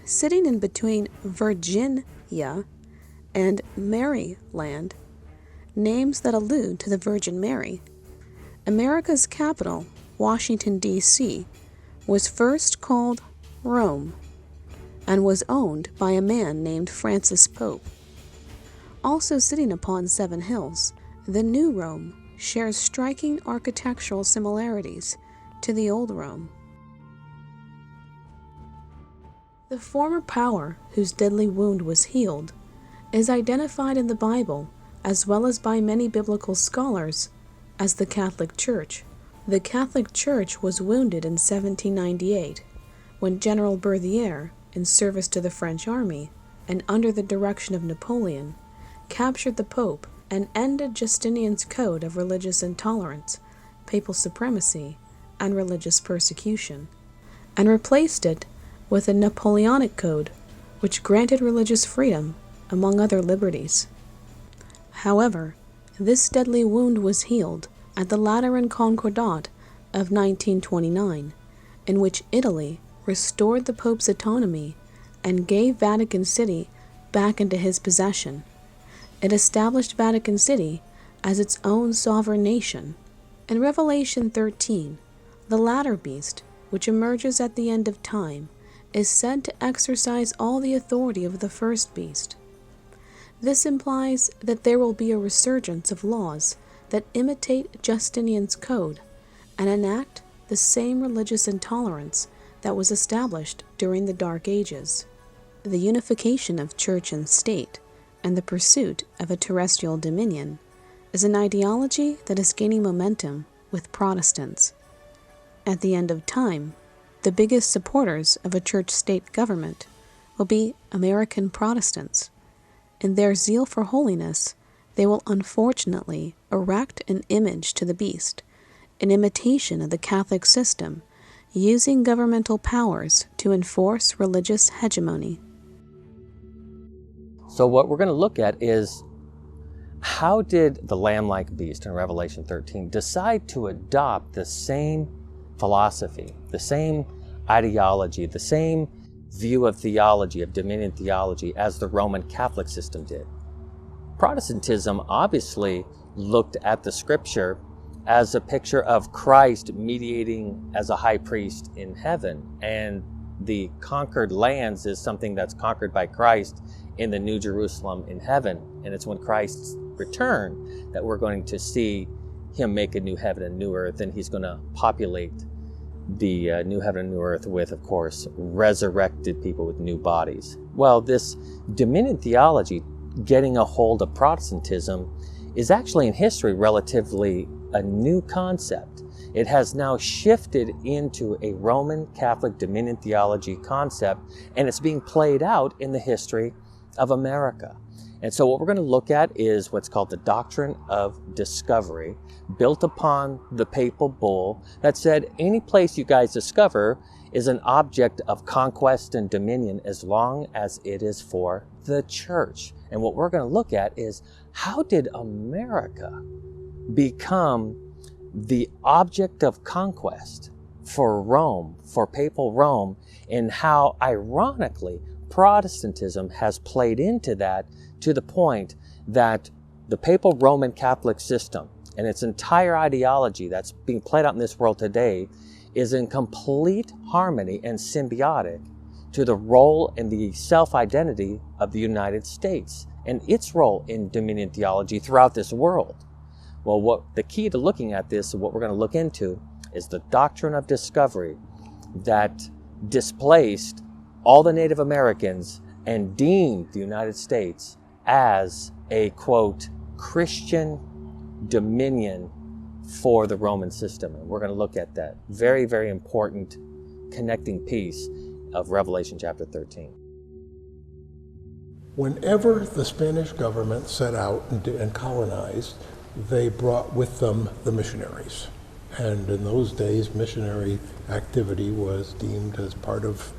Sitting in between Virginia and Maryland, names that allude to the Virgin Mary. America's capital, Washington, D.C., was first called Rome and was owned by a man named Francis Pope. Also sitting upon 7 hills, the New Rome shares striking architectural similarities to the Old Rome. The former power whose deadly wound was healed is identified in the Bible, as well as by many biblical scholars, as the Catholic Church. The Catholic Church was wounded in 1798, when General Berthier, in service to the French army, and under the direction of Napoleon, captured the Pope and ended Justinian's code of religious intolerance, papal supremacy, and religious persecution, and replaced it with a Napoleonic code, which granted religious freedom, among other liberties. However, this deadly wound was healed at the Lateran Concordat of 1929, in which Italy restored the Pope's autonomy and gave Vatican City back into his possession. It established Vatican City as its own sovereign nation. In Revelation 13, the latter beast, which emerges at the end of time, is said to exercise all the authority of the first beast. This implies that there will be a resurgence of laws that imitate Justinian's code and enact the same religious intolerance that was established during the Dark Ages. The unification of church and state and the pursuit of a terrestrial dominion is an ideology that is gaining momentum with Protestants. At the end of time, the biggest supporters of a church-state government will be American Protestants. In their zeal for holiness, they will unfortunately erect an image to the beast, in imitation of the Catholic system, using governmental powers to enforce religious hegemony. So what we're going to look at is, how did the lamb-like beast in Revelation 13 decide to adopt the same philosophy, the same ideology, the same view of theology, of dominion theology, as the Roman Catholic system did? Protestantism obviously looked at the scripture as a picture of Christ mediating as a high priest in heaven, and the conquered lands is something that's conquered by Christ in the New Jerusalem in heaven, and it's when Christ's return that we're going to see him make a new heaven and new earth, and he's going to populate the new heaven and new earth with, of course, resurrected people with new bodies. Well, this dominion theology getting a hold of Protestantism is actually in history relatively a new concept. It has now shifted into a Roman Catholic dominion theology concept, and it's being played out in the history of America. And so what we're going to look at is what's called the Doctrine of Discovery, built upon the papal bull that said any place you guys discover is an object of conquest and dominion as long as it is for the church. And what we're going to look at is, how did America become the object of conquest for Rome, for papal Rome, and how, ironically, Protestantism has played into that to the point that the papal Roman Catholic system and its entire ideology that's being played out in this world today is in complete harmony and symbiotic to the role and the self-identity of the United States and its role in dominion theology throughout this world. Well, what the key to looking at this, and what we're going to look into, is the Doctrine of Discovery that displaced all the Native Americans and deemed the United States as a, quote, Christian dominion for the Roman system. And we're going to look at that very, very important connecting piece of Revelation chapter 13. Whenever the Spanish government set out and colonized, they brought with them the missionaries. And in those days, missionary activity was deemed as part of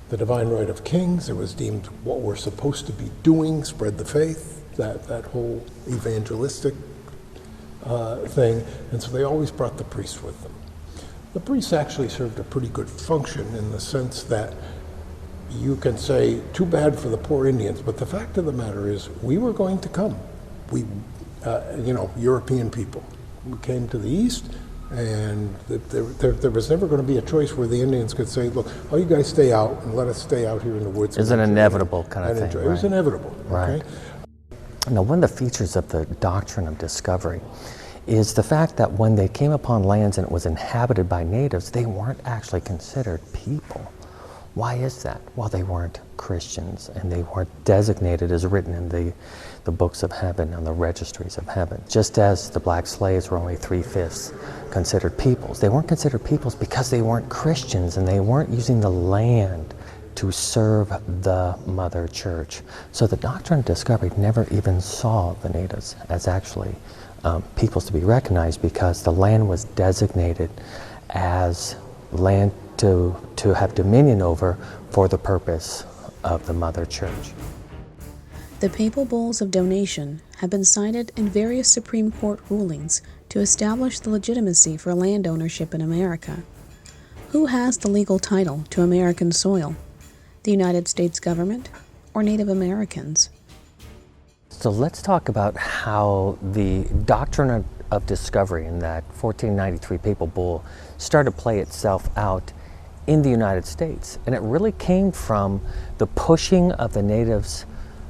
the divine right of kings. It was deemed what we're supposed to be doing, spread the faith, that whole evangelistic thing. And so they always brought the priests with them. The priests actually served a pretty good function in the sense that you can say, too bad for the poor Indians, but the fact of the matter is, we were going to come. European people. We came to the east, and there was never going to be a choice where the Indians could say, look, oh, you guys stay out and let us stay out here in the woods. It's an inevitable kind of thing. It was inevitable. Right. Okay? Now, one of the features of the Doctrine of Discovery is the fact that when they came upon lands and it was inhabited by natives, they weren't actually considered people. Why is that? Well, they weren't Christians, and they weren't designated as written in the books of heaven and the registries of heaven. Just as the black slaves were only 3/5 considered peoples. They weren't considered peoples because they weren't Christians, and they weren't using the land to serve the mother church. So the Doctrine of Discovery never even saw the natives as actually peoples to be recognized, because the land was designated as land to have dominion over for the purpose of the mother church. The papal bulls of donation have been cited in various Supreme Court rulings to establish the legitimacy for land ownership in America. Who has the legal title to American soil? The United States government or Native Americans? So let's talk about how the Doctrine of Discovery in that 1493 papal bull started to play itself out in the United States. And it really came from the pushing of the natives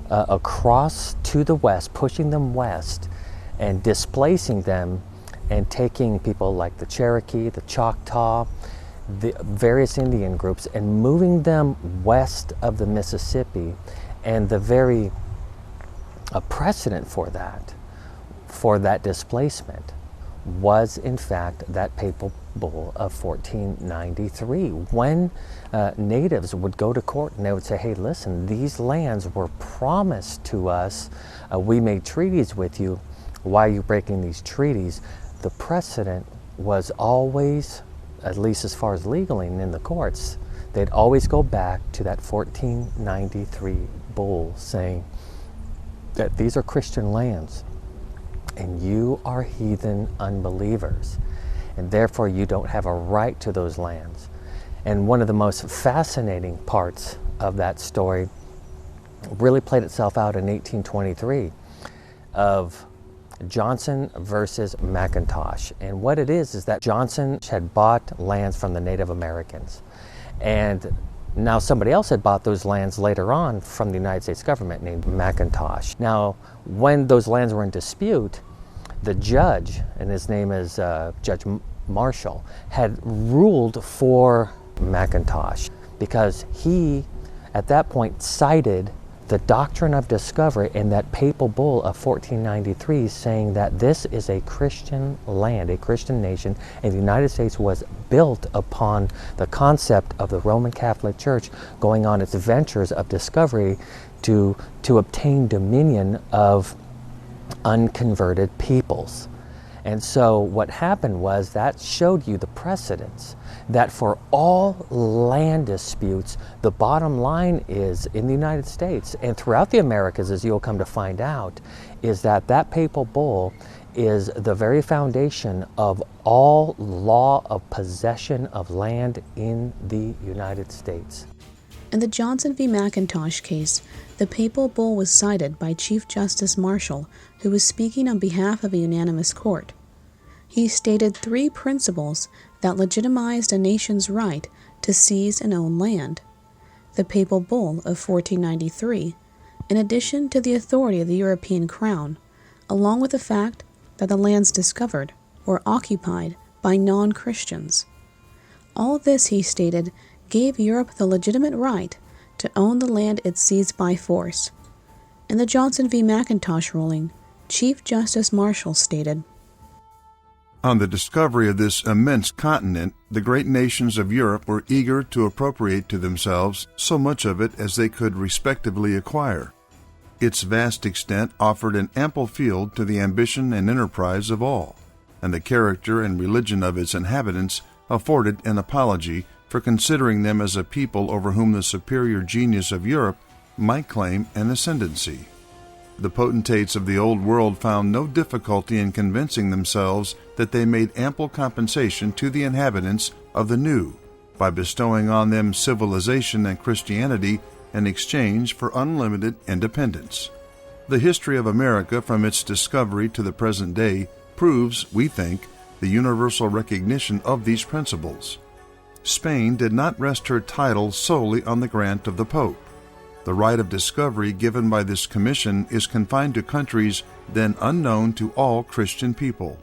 across to the west, pushing them west and displacing them, and taking people like the Cherokee, the Choctaw, the various Indian groups, and moving them west of the Mississippi. And the very precedent for that displacement was in fact that papal bull of 1493, when natives would go to court and they would say, hey, listen, these lands were promised to us, we made treaties with you, why are you breaking these treaties? The precedent was always, at least as far as legally and in the courts, they'd always go back to that 1493 bull saying that these are Christian lands and you are heathen unbelievers, and therefore you don't have a right to those lands. And one of the most fascinating parts of that story really played itself out in 1823 of Johnson versus McIntosh. And what it is that Johnson had bought lands from the Native Americans, and now somebody else had bought those lands later on from the United States government named McIntosh. Now, when those lands were in dispute, the judge, and his name is Judge Marshall, had ruled for McIntosh because he, at that point, cited the Doctrine of Discovery in that papal bull of 1493, saying that this is a Christian land, a Christian nation, and the United States was built upon the concept of the Roman Catholic Church going on its ventures of discovery to obtain dominion of unconverted peoples. And so what happened was that showed you the precedence that for all land disputes, the bottom line is in the United States and throughout the Americas, as you'll come to find out, is that that papal bull is the very foundation of all law of possession of land in the United States. In the Johnson v. McIntosh case, the papal bull was cited by Chief Justice Marshall, who was speaking on behalf of a unanimous court. He stated 3 principles that legitimized a nation's right to seize and own land. The papal bull of 1493, in addition to the authority of the European crown, along with the fact that the lands discovered were occupied by non-Christians. All this, he stated, gave Europe the legitimate right to own the land it seized by force. In the Johnson v. McIntosh ruling, Chief Justice Marshall stated, on the discovery of this immense continent, the great nations of Europe were eager to appropriate to themselves so much of it as they could respectively acquire. Its vast extent offered an ample field to the ambition and enterprise of all, and the character and religion of its inhabitants afforded an apology for considering them as a people over whom the superior genius of Europe might claim an ascendancy. The potentates of the Old World found no difficulty in convincing themselves that they made ample compensation to the inhabitants of the New, by bestowing on them civilization and Christianity in exchange for unlimited independence. The history of America from its discovery to the present day proves, we think, the universal recognition of these principles. Spain did not rest her title solely on the grant of the Pope. The right of discovery given by this commission is confined to countries then unknown to all Christian people,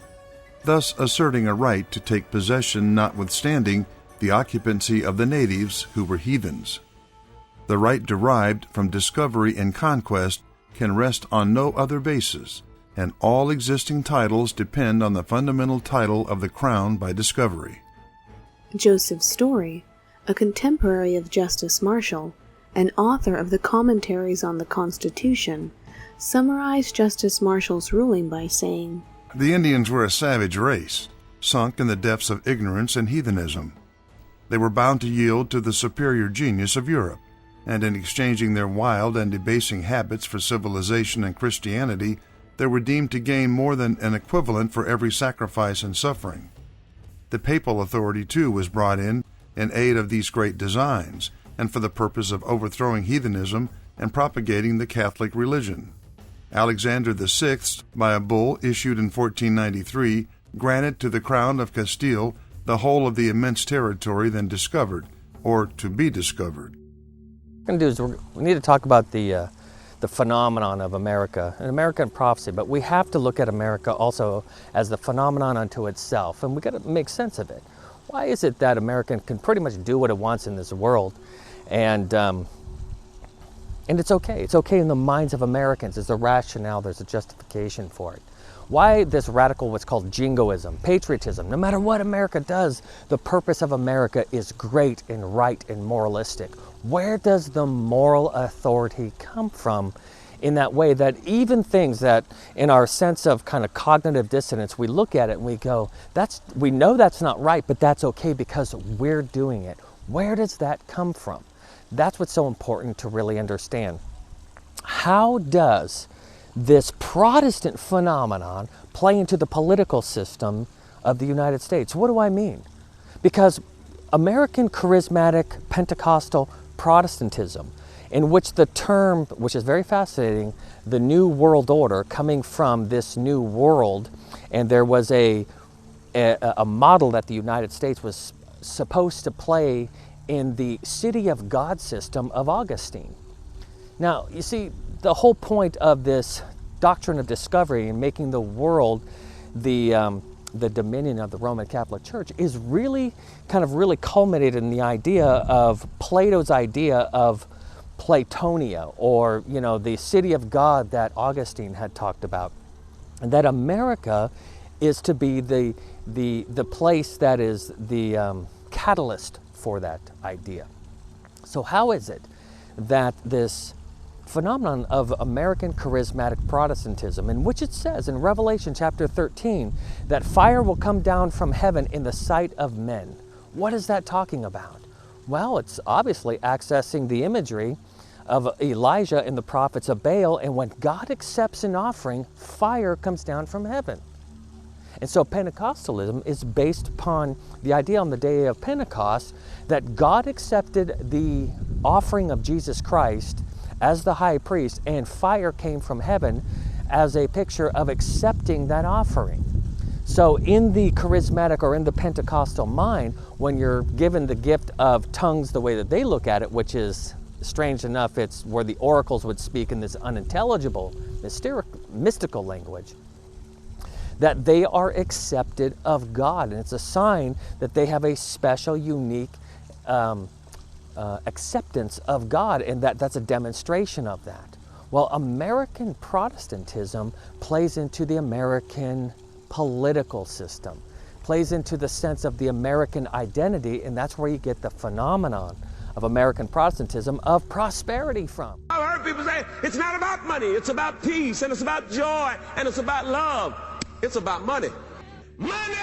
thus asserting a right to take possession notwithstanding the occupancy of the natives who were heathens. The right derived from discovery and conquest can rest on no other basis, and all existing titles depend on the fundamental title of the crown by discovery. Joseph Story, a contemporary of Justice Marshall, and author of the Commentaries on the Constitution, summarized Justice Marshall's ruling by saying, "The Indians were a savage race, sunk in the depths of ignorance and heathenism. They were bound to yield to the superior genius of Europe, and in exchanging their wild and debasing habits for civilization and Christianity, they were deemed to gain more than an equivalent for every sacrifice and suffering. The papal authority, too, was brought in aid of these great designs, and for the purpose of overthrowing heathenism and propagating the Catholic religion. Alexander VI, by a bull issued in 1493, granted to the Crown of Castile the whole of the immense territory then discovered, or to be discovered." What we're going to do is we need to talk about the phenomenon of America, an American prophecy, but we have to look at America also as the phenomenon unto itself, and we've got to make sense of it. Why is it that America can pretty much do what it wants in this world, and it's okay? It's okay in the minds of Americans. There's a rationale, there's a justification for it. Why this radical, what's called jingoism, patriotism? No matter what America does, the purpose of America is great and right and moralistic. Where does the moral authority come from in that way that even things that in our sense of kind of cognitive dissonance, we look at it and we go, we know that's not right, but that's okay because we're doing it. Where does that come from? That's what's so important to really understand. How does this Protestant phenomenon play into the political system of the United States? What do I mean? Because American charismatic Pentecostal Protestantism, in which the term, which is very fascinating, the New World Order, coming from this New World, and there was a model that the United States was supposed to play in the City of God system of Augustine. Now, you see, the whole point of this Doctrine of Discovery and making the world the dominion of the Roman Catholic Church is really culminated in the idea of Plato's idea of Platonia, or the city of God that Augustine had talked about, and that America is to be the place that is the catalyst for that idea. So how is it that this phenomenon of American charismatic Protestantism, in which it says in Revelation chapter 13 that fire will come down from heaven in the sight of men? What is that talking about? Well, it's obviously accessing the imagery of Elijah and the prophets of Baal, and when God accepts an offering, fire comes down from heaven. And so Pentecostalism is based upon the idea on the day of Pentecost that God accepted the offering of Jesus Christ as the high priest, and fire came from heaven as a picture of accepting that offering. So in the charismatic or in the Pentecostal mind, when you're given the gift of tongues the way that they look at it, which is strange enough, it's where the oracles would speak in this unintelligible, mystical language, that they are accepted of God. And it's a sign that they have a special, unique acceptance of God, and that's a demonstration of that. Well, American Protestantism plays into the American political system, plays into the sense of the American identity, and that's where you get the phenomenon of American Protestantism of prosperity from. I've heard people say it's not about money, it's about peace, and it's about joy, and it's about love. It's about money. Money!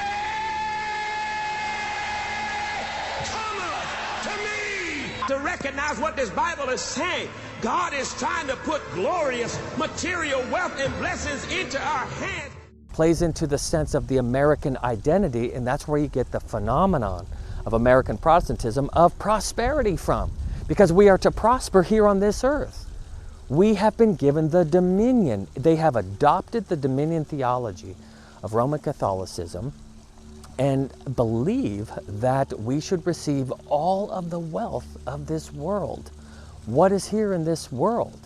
To recognize what this Bible is saying. God is trying to put glorious material wealth and blessings into our hands. Plays into the sense of the American identity, and that's where you get the phenomenon of American Protestantism of prosperity from, because we are to prosper here on this earth. We have been given the dominion. They have adopted the dominion theology of Roman Catholicism and believe that we should receive all of the wealth of this world. What is here in this world?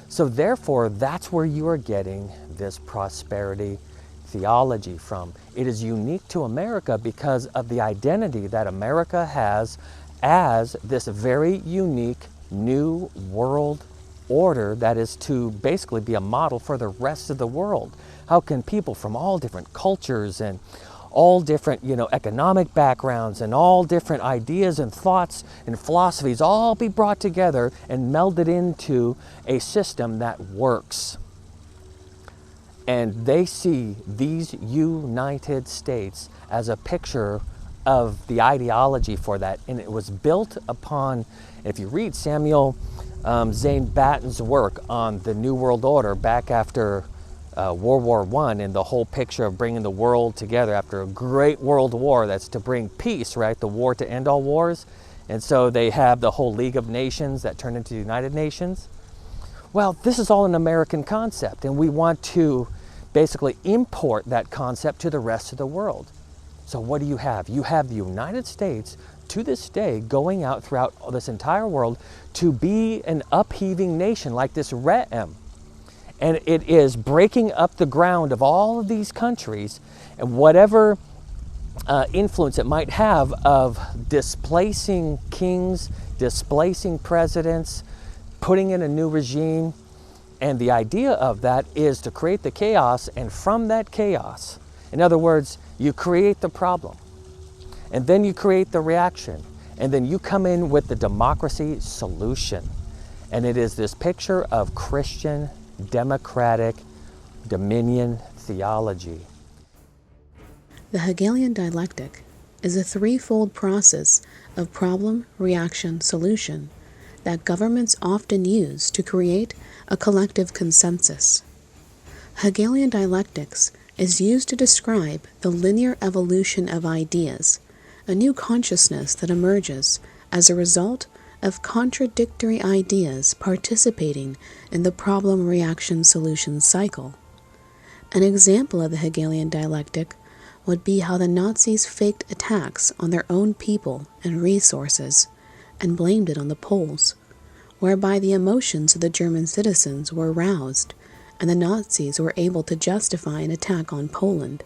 So therefore, that's where you are getting this prosperity theology from. It is unique to America because of the identity that America has as this very unique new world order that is to basically be a model for the rest of the world. How can people from all different cultures and all different, economic backgrounds and all different ideas and thoughts and philosophies all be brought together and melded into a system that works? And they see these United States as a picture of the ideology for that. And it was built upon, if you read Samuel Zane Batten's work on the New World Order back after World War I, and the whole picture of bringing the world together after a great world war that's to bring peace, right? The war to end all wars. And so they have the whole League of Nations that turned into the United Nations. Well, this is all an American concept, and we want to basically import that concept to the rest of the world. So what do you have? You have the United States to this day going out throughout this entire world to be an upheaving nation like this Re'em. And it is breaking up the ground of all of these countries, and whatever influence it might have of displacing kings, displacing presidents, putting in a new regime. And the idea of that is to create the chaos, and from that chaos, in other words, you create the problem, and then you create the reaction, and then you come in with the democracy solution. And it is this picture of Christian democratic dominion theology. The Hegelian dialectic is a threefold process of problem, reaction, solution that governments often use to create a collective consensus. Hegelian dialectics is used to describe the linear evolution of ideas, a new consciousness that emerges as a result of contradictory ideas participating in the problem-reaction-solution cycle. An example of the Hegelian dialectic would be how the Nazis faked attacks on their own people and resources and blamed it on the Poles, whereby the emotions of the German citizens were aroused and the Nazis were able to justify an attack on Poland.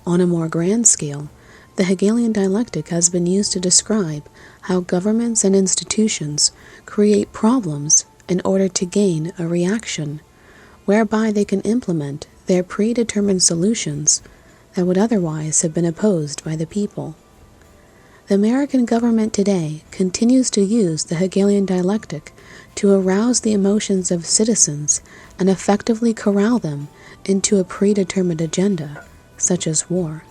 On a more grand scale, the Hegelian dialectic has been used to describe how governments and institutions create problems in order to gain a reaction, whereby they can implement their predetermined solutions that would otherwise have been opposed by the people. The American government today continues to use the Hegelian dialectic to arouse the emotions of citizens and effectively corral them into a predetermined agenda, such as war.